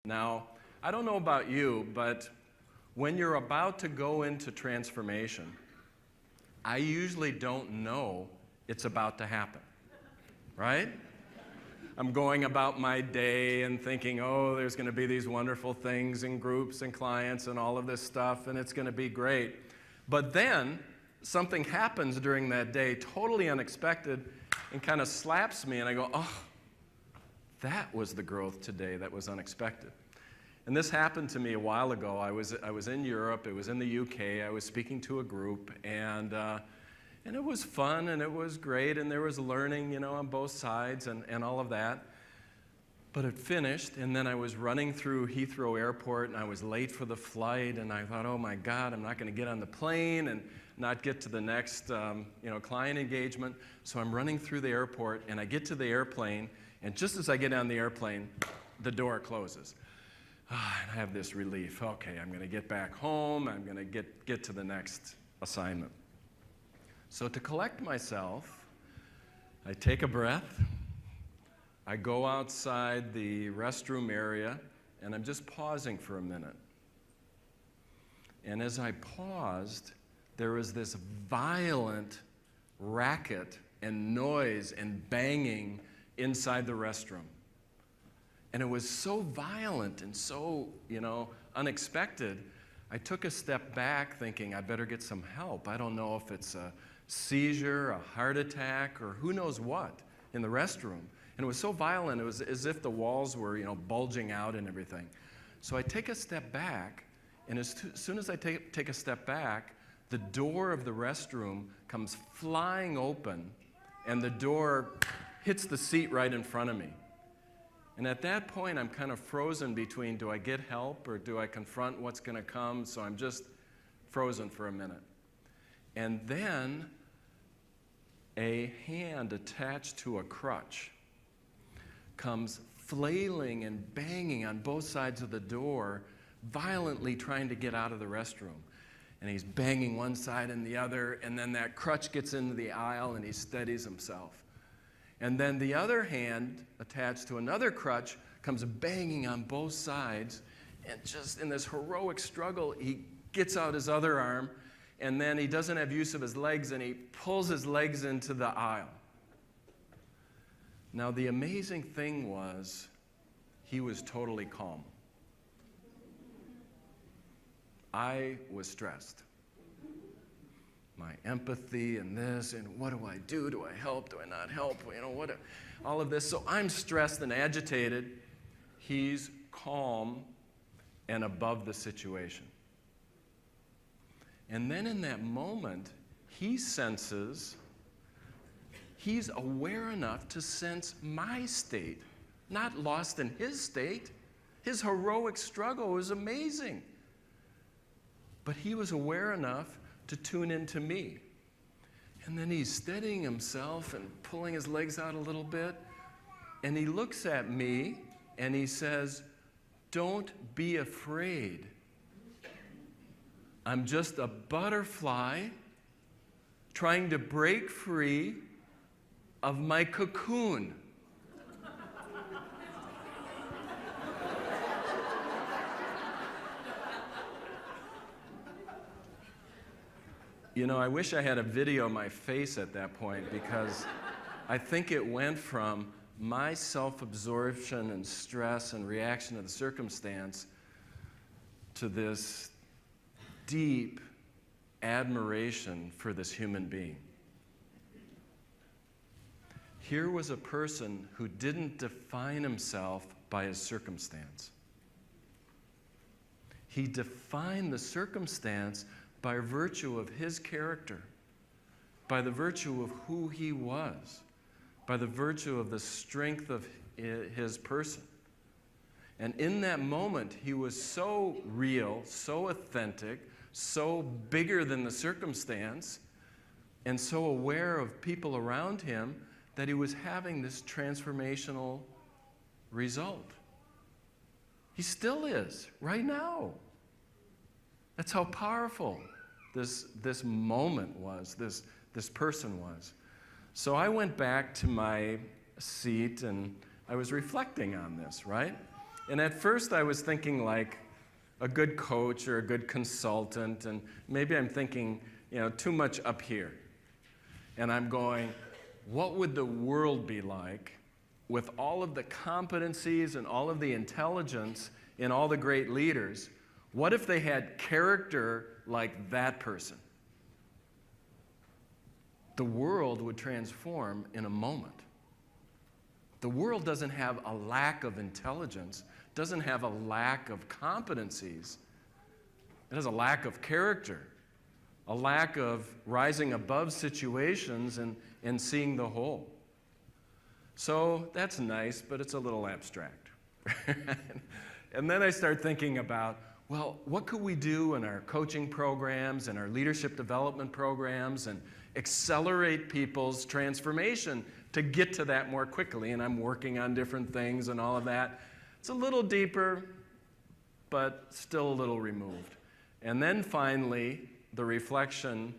Now, I don't know about you, but when you're about to go into transformation, I usually don't know it's about to happen, right? I'm going about my day and thinking, oh, there's going to be these wonderful things and groups and clients and all of this stuff, and it's going to be great. But then something happens during that day, totally unexpected, and kind of slaps me, and I go, oh, that was the growth today that was unexpected. And this happened to me a while ago. I was in Europe. It was in the UK. I was speaking to a group, and it was fun, and it was great, and there was learning, on both sides and all of that. But it finished, and then I was running through Heathrow Airport, and I was late for the flight, and I thought, oh my God, I'm not going to get on the plane and not get to the next, client engagement. So I'm running through the airport, and I get to the airplane, and just as I get on the airplane, the door closes. And I have this relief. Okay, I'm going to get back home. I'm going to get to the next assignment. So to collect myself, I take a breath. I go outside the restroom area, and I'm just pausing for a minute. And as I paused, there was this violent racket and noise and banging inside the restroom. And it was so violent and so, unexpected, I took a step back thinking I better get some help. I don't know if it's a seizure, a heart attack, or who knows what in the restroom. And it was so violent, it was as if the walls were, bulging out and everything. So I take a step back, and as soon as I take a step back, the door of the restroom comes flying open, and the door hits the seat right in front of me. And at that point, I'm kind of frozen between, do I get help or do I confront what's going to come? So I'm just frozen for a minute. And then a hand attached to a crutch comes flailing and banging on both sides of the door, violently trying to get out of the restroom. And he's banging one side and the other, and then that crutch gets into the aisle and he steadies himself. And then the other hand, attached to another crutch, comes banging on both sides, and just in this heroic struggle, he gets out his other arm, and then he doesn't have use of his legs, and he pulls his legs into the aisle. Now, the amazing thing was, he was totally calm. I was stressed. My empathy and this, and what do I do? Do I help? Do I not help? All of this. So I'm stressed and agitated. He's calm and above the situation. And then in that moment, he's aware enough to sense my state, not lost in his state. His heroic struggle was amazing. But he was aware enough to tune into me. And then he's steadying himself and pulling his legs out a little bit. And he looks at me and he says, "Don't be afraid. I'm just a butterfly trying to break free of my cocoon." I wish I had a video of my face at that point, because I think it went from my self-absorption and stress and reaction to the circumstance to this deep admiration for this human being. Here was a person who didn't define himself by his circumstance. He defined the circumstance by virtue of his character, by the virtue of who he was, by the virtue of the strength of his person. And in that moment, he was so real, so authentic, so bigger than the circumstance, and so aware of people around him that he was having this transformational result. He still is, right now. That's how powerful this moment was, this person was. So I went back to my seat and I was reflecting on this, right? And at first I was thinking like a good coach or a good consultant, and maybe I'm thinking, too much up here. And I'm going, what would the world be like with all of the competencies and all of the intelligence in all the great leaders? What if they had character like that person? The world would transform in a moment. The world doesn't have a lack of intelligence, doesn't have a lack of competencies. It has a lack of character, a lack of rising above situations and seeing the whole. So that's nice, but it's a little abstract. And then I start thinking about, well, what could we do in our coaching programs and our leadership development programs and accelerate people's transformation to get to that more quickly? And I'm working on different things and all of that. It's a little deeper, but still a little removed. And then finally, the reflection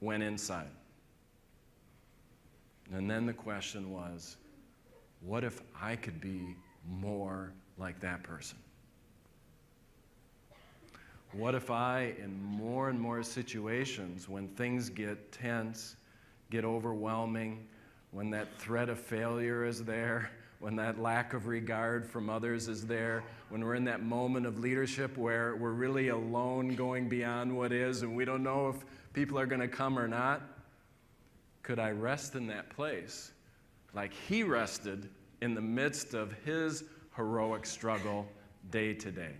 went inside. And then the question was, what if I could be more like that person? What if I, in more and more situations, when things get tense, get overwhelming, when that threat of failure is there, when that lack of regard from others is there, when we're in that moment of leadership where we're really alone going beyond what is and we don't know if people are going to come or not, could I rest in that place like he rested in the midst of his heroic struggle day to day?